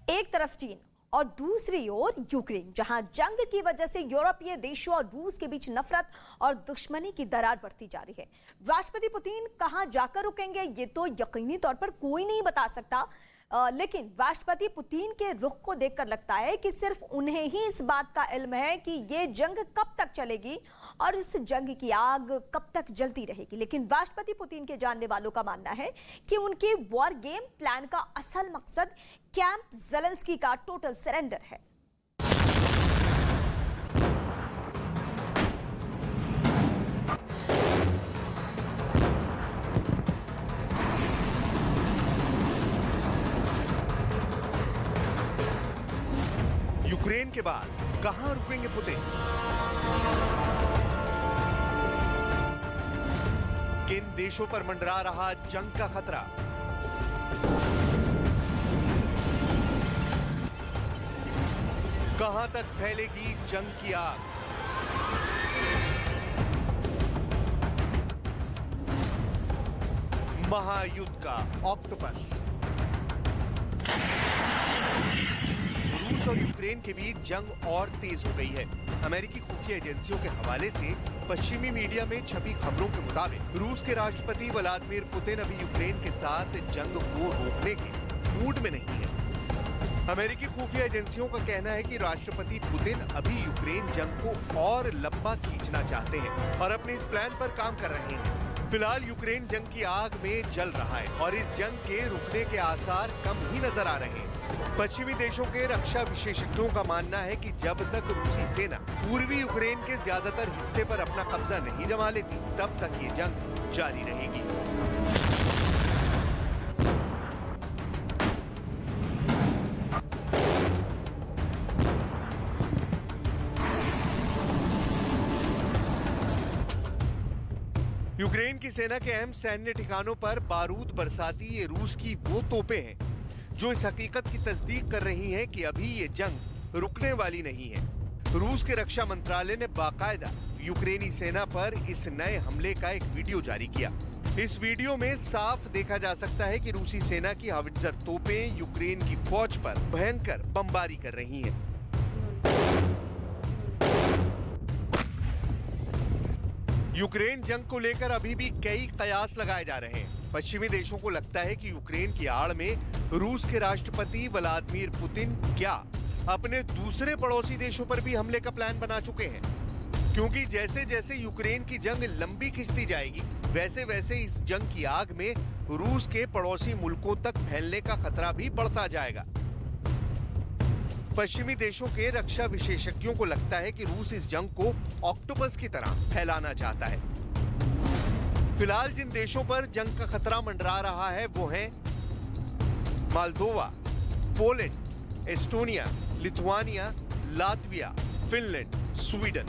एक तरफ चीन और दूसरी ओर यूक्रेन, जहां जंग की वजह से यूरोपीय देशों और रूस के बीच नफरत और दुश्मनी की दरार बढ़ती जा रही है। राष्ट्रपति पुतिन कहां जाकर रुकेंगे ये तो यकीनी तौर पर कोई नहीं बता सकता, लेकिन राष्ट्रपति पुतिन के रुख को देखकर लगता है कि सिर्फ उन्हें ही इस बात का इल्म है कि ये जंग कब तक चलेगी और इस जंग की आग कब तक जलती रहेगी। लेकिन राष्ट्रपति पुतिन के जानने वालों का मानना है कि उनके वॉर गेम प्लान का असल मकसद कैंप ज़ेलेंस्की का टोटल सरेंडर है। यूक्रेन के बाद कहां रुकेंगे पुतिन? किन देशों पर मंडरा रहा जंग का खतरा? कहां तक फैलेगी जंग की आग? महायुद्ध का ऑक्टोपस। रूस और यूक्रेन के बीच जंग और तेज हो गई है। अमेरिकी खुफिया एजेंसियों के हवाले से पश्चिमी मीडिया में छपी खबरों के मुताबिक रूस के राष्ट्रपति व्लादिमीर पुतिन अभी यूक्रेन के साथ जंग को रोकने के मूड में नहीं है। अमेरिकी खुफिया एजेंसियों का कहना है कि राष्ट्रपति पुतिन अभी यूक्रेन जंग को और लंबा खींचना चाहते हैं और अपने इस प्लान पर काम कर रहे हैं। फिलहाल यूक्रेन जंग की आग में जल रहा है और इस जंग के रुकने के आसार कम ही नजर आ रहे हैं। पश्चिमी देशों के रक्षा विशेषज्ञों का मानना है कि जब तक रूसी सेना पूर्वी यूक्रेन के ज्यादातर हिस्से पर अपना कब्जा नहीं जमा लेती, तब तक ये जंग जारी रहेगी। यूक्रेन की सेना के अहम सैन्य ठिकानों पर बारूद बरसाती ये रूस की वो तोपें हैं जो इस हकीकत की तस्दीक कर रही हैं कि अभी ये जंग रुकने वाली नहीं है। रूस के रक्षा मंत्रालय ने बाकायदा यूक्रेनी सेना पर इस नए हमले का एक वीडियो जारी किया। इस वीडियो में साफ देखा जा सकता है कि रूसी सेना की हावित्जर तोपें यूक्रेन की फौज पर भयंकर बमबारी कर रही हैं। यूक्रेन जंग को लेकर अभी भी कई कयास लगाए जा रहे हैं। पश्चिमी देशों को लगता है कि यूक्रेन की आड़ में रूस के राष्ट्रपति व्लादिमीर पुतिन क्या अपने दूसरे पड़ोसी देशों पर भी हमले का प्लान बना चुके हैं, क्योंकि जैसे जैसे यूक्रेन की जंग लंबी खिंचती जाएगी, वैसे वैसे इस जंग की आग में रूस के पड़ोसी मुल्कों तक फैलने का खतरा भी बढ़ता जाएगा। पश्चिमी देशों के रक्षा विशेषज्ञों को लगता है कि रूस इस जंग को ऑक्टोपस की तरह फैलाना चाहता है। फिलहाल जिन देशों पर जंग का खतरा मंडरा रहा है वो हैं Moldova, Poland, Estonia, Lithuania, Latvia, Finland, Sweden.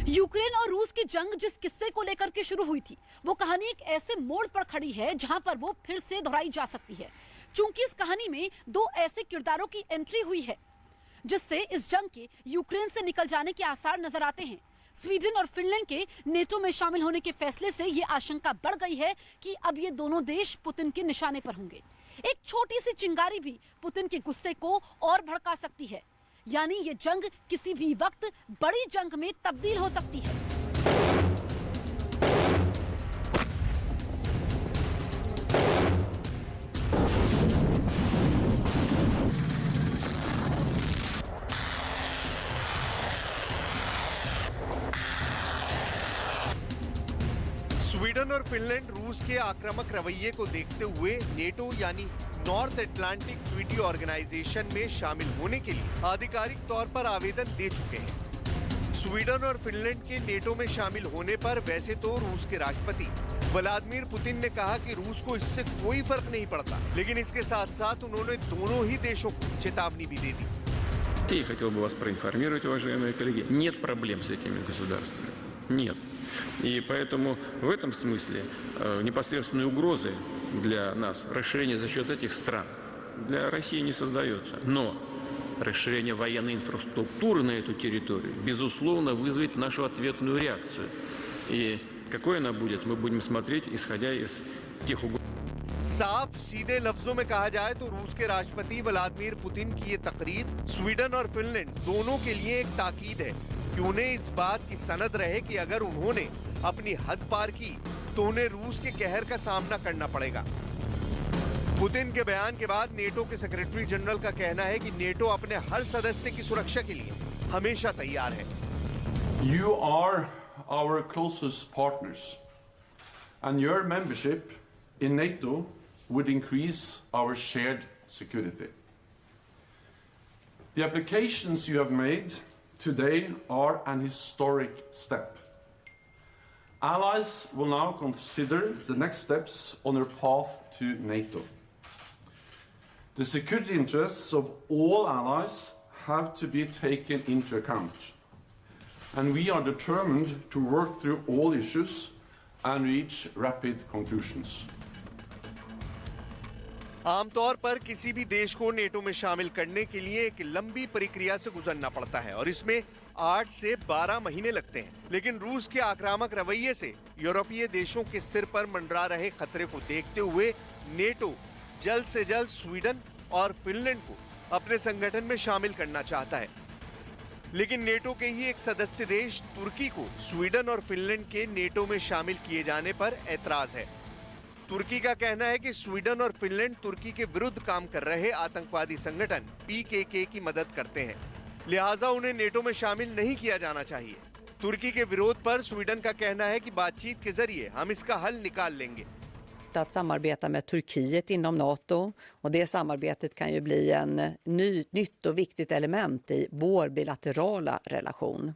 Ukraine और रूस की जंग जिस किस्से को लेकर के शुरू हुई थी, वो कहानी एक ऐसे मोड़ पर खड़ी है जहां पर वो फिर से दोहराई जा सकती है। चूंकि इस कहानी में दो ऐसे किरदारों की एंट्री हुई है जिससे इस जंग के यूक्रेन से निकल जाने के आसार नजर आते हैं। स्वीडन और फिनलैंड के नेटो में शामिल होने के फैसले से ये आशंका बढ़ गई है कि अब ये दोनों देश पुतिन के निशाने पर होंगे। एक छोटी सी चिंगारी भी पुतिन के गुस्से को और भड़का सकती है, यानी ये जंग किसी भी वक्त बड़ी जंग में तब्दील हो सकती है। स्वीडन और फिनलैंड रूस के आक्रामक रवैये को देखते हुए नेटो यानी नॉर्थ अटलांटिक ट्रीटी ऑर्गेनाइजेशन में शामिल होने के लिए आधिकारिक तौर पर आवेदन दे चुके हैं। स्वीडन और फिनलैंड के नेटो में शामिल होने पर वैसे तो रूस के राष्ट्रपति व्लादिमीर पुतिन ने कहा कि रूस को इससे कोई फर्क नहीं पड़ता, लेकिन इसके साथ साथ उन्होंने दोनों ही देशों को चेतावनी भी दे दी। Я хотел бы вас проинформировать, уважаемые коллеги, нет проблем с этими государствами. Нет. И поэтому в этом смысле непосредственной угрозы для нас расширение за счет этих стран для России не создается. Но расширение военной инфраструктуры на эту территорию, безусловно, вызовет нашу ответную реакцию. И какой она будет, мы будем смотреть, исходя из тех угроз. साफ सीधे लफ्जों में कहा जाए तो रूस के राष्ट्रपति व्लादिमीर पुतिन की ये तकरीर स्वीडन और फिनलैंड दोनों के लिए एक ताकीद है कि उन्हें इस बात की सनद रहे कि अगर उन्होंने अपनी हद पार की तो उन्हें रूस के कहर का सामना करना पड़ेगा। पुतिन के बयान के बाद नेटो के सेक्रेटरी जनरल का कहना है कि नेटो अपने हर सदस्य की सुरक्षा के लिए हमेशा तैयार है। You are our closest partners, and your membership in NATO would increase our shared security. The applications you have made today are an historic step. Allies will now consider the next steps on their path to NATO. The security interests of all allies have to be taken into account, and we are determined to work through all issues and reach rapid conclusions. आमतौर पर किसी भी देश को NATO में शामिल करने के लिए एक लंबी प्रक्रिया से गुजरना पड़ता है और इसमें 8 से 12 महीने लगते हैं। लेकिन रूस के आक्रामक रवैये से यूरोपीय देशों के सिर पर मंडरा रहे खतरे को देखते हुए नेटो जल्द से जल्द स्वीडन और फिनलैंड को अपने संगठन में शामिल करना चाहता है। लेकिन नेटो के ही एक सदस्य देश तुर्की को स्वीडन और फिनलैंड के नेटो में शामिल किए जाने पर ऐतराज है। तुर्की का कहना है कि स्वीडन और फिनलैंड तुर्की के विरुद्ध काम कर रहे आतंकवादी संगठन PKK की मदद करते हैं, लिहाजा उन्हें नेटो में शामिल नहीं किया जाना चाहिए। तुर्की के विरोध पर स्वीडन का कहना है कि बातचीत के जरिए हम इसका हल निकाल लेंगे। Att samarbeta med Turkiet inom NATO, och det samarbetet kan ju bli en nytt och viktigt element i vår bilaterala relation.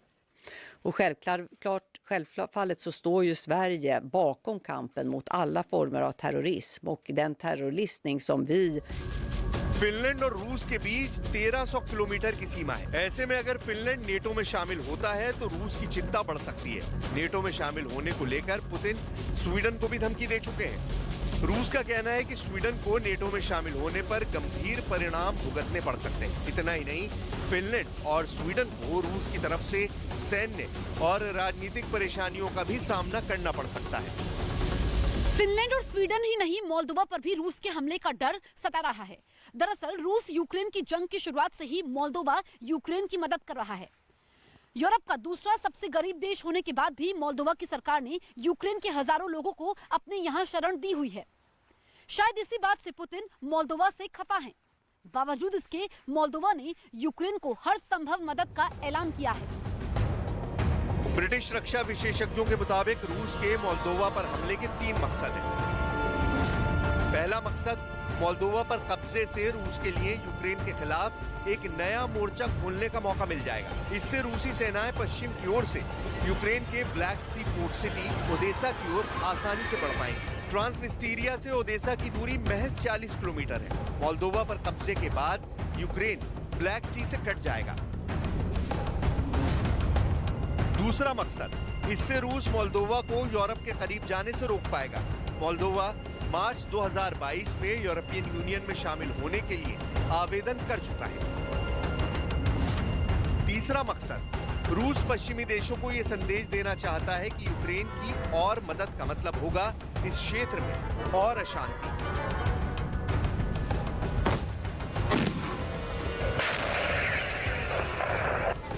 Och självfallet så står ju Sverige bakom kampen mot alla former av terrorism och den terrorlistning som vi. Finland और रूस के बीच 1300 kilometre की सीमा है। ऐसे में अगर Finland NATO में शामिल होता है तो रूस की चिंता बढ़ सकती है। नेटो में शामिल होने को लेकर पुतिन स्वीडन को भी धमकी दे चुके हैं। रूस का कहना है कि स्वीडन को नेटो में शामिल होने पर गंभीर परिणाम भुगतने पड़ सकते हैं। इतना ही नहीं, फिनलैंड और स्वीडन को रूस की तरफ से सैन्य और राजनीतिक परेशानियों का भी सामना करना पड़ सकता है। फिनलैंड और स्वीडन ही नहीं, मोल्दोवा पर भी रूस के हमले का डर सता रहा है। दरअसल रूस यूक्रेन की जंग की शुरुआत से ही मोल्दोवा यूक्रेन की मदद कर रहा है। यूरोप का दूसरा सबसे गरीब देश होने के बाद भी मोल्दोवा की सरकार ने यूक्रेन के हजारों लोगों को अपने यहाँ शरण दी हुई है। शायद इसी बात से पुतिन मोल्दोवा से खफा हैं। बावजूद इसके मोल्दोवा ने यूक्रेन को हर संभव मदद का ऐलान किया है। ब्रिटिश रक्षा विशेषज्ञों के मुताबिक रूस के मोल्दोवा पर हमले के 3 मकसद हैं। पहला मकसद मोल्दोवा पर कब्जे से रूस के लिए यूक्रेन के खिलाफ एक नया मोर्चा खोलने का मौका मिल जाएगा। इससे रूसी सेनाएं पश्चिम की ओर से यूक्रेन के ब्लैक सी पोर्ट सिटी ओदेसा की ओर आसानी से बढ़ पाएंगी। ट्रांसनिस्टीरिया से ओदेसा की दूरी महज 40 किलोमीटर है। मोल्दोवा पर कब्जे के बाद यूक्रेन ब्लैक सी से कट जाएगा। दूसरा मकसद, इससे रूस मोल्दोवा को यूरोप के करीब जाने से रोक पाएगा। मोल्दोवा मार्च 2022 में यूरोपियन यूनियन में शामिल होने के लिए आवेदन कर चुका है। तीसरा मकसद, रूस पश्चिमी देशों को यह संदेश देना चाहता है कि यूक्रेन की और मदद का मतलब होगा इस क्षेत्र में और अशांति।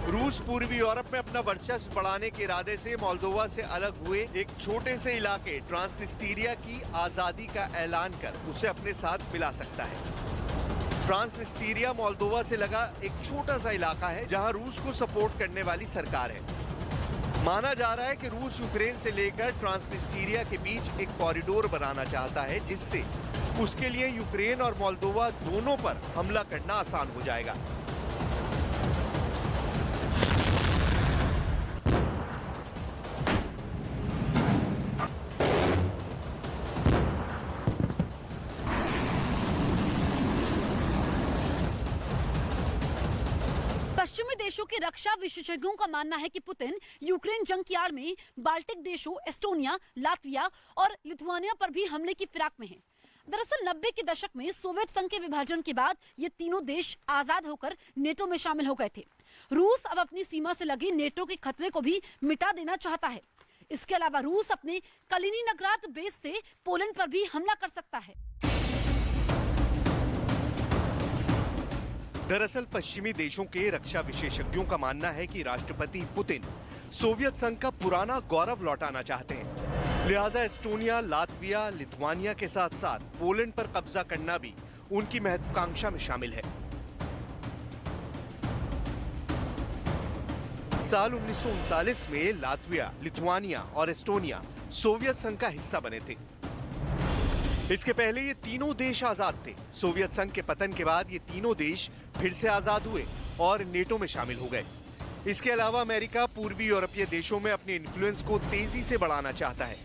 रूस पूर्वी यूरोप में अपना वर्चस्व बढ़ाने के इरादे से मोल्दोवा से अलग हुए एक छोटे से इलाके ट्रांसनिस्टीरिया की आजादी का ऐलान कर उसे अपने साथ मिला सकता है। ट्रांसनिस्टीरिया मोल्दोवा से लगा एक छोटा सा इलाका है जहां रूस को सपोर्ट करने वाली सरकार है। माना जा रहा है कि रूस यूक्रेन से लेकर ट्रांसनिस्टीरिया के बीच एक कॉरिडोर बनाना चाहता है, जिससे उसके लिए यूक्रेन और मोल्दोवा दोनों पर हमला करना आसान हो जाएगा। पश्चिमी देशों के रक्षा विशेषज्ञों का मानना है कि पुतिन यूक्रेन जंग की आड़ में बाल्टिक देशों एस्टोनिया, लातविया और लिथुआनिया पर भी हमले की फिराक में हैं। दरअसल 90 के दशक में सोवियत संघ के विभाजन के बाद ये तीनों देश आजाद होकर नेटो में शामिल हो गए थे। रूस अब अपनी सीमा से लगी नेटो के खतरे को भी मिटा देना चाहता है। इसके अलावा रूस अपने कलिनिनग्राद बेस से पोलैंड पर भी हमला कर सकता है। दरअसल पश्चिमी देशों के रक्षा विशेषज्ञों का मानना है कि राष्ट्रपति पुतिन सोवियत संघ का पुराना गौरव लौटाना चाहते हैं। लिहाजा एस्टोनिया, लातविया, लिथुआनिया के साथ साथ पोलैंड पर कब्जा करना भी उनकी महत्वाकांक्षा में शामिल है। साल 1939 में लातविया, लिथुआनिया और एस्टोनिया सोवियत संघ का हिस्सा बने थे। इसके पहले ये तीनों देश आजाद थे। सोवियत संघ के पतन के बाद ये तीनों देश फिर से आजाद हुए और नेटो में शामिल हो गए। इसके अलावा अमेरिका पूर्वी यूरोपीय देशों में अपने इन्फ्लुएंस को तेजी से बढ़ाना चाहता है।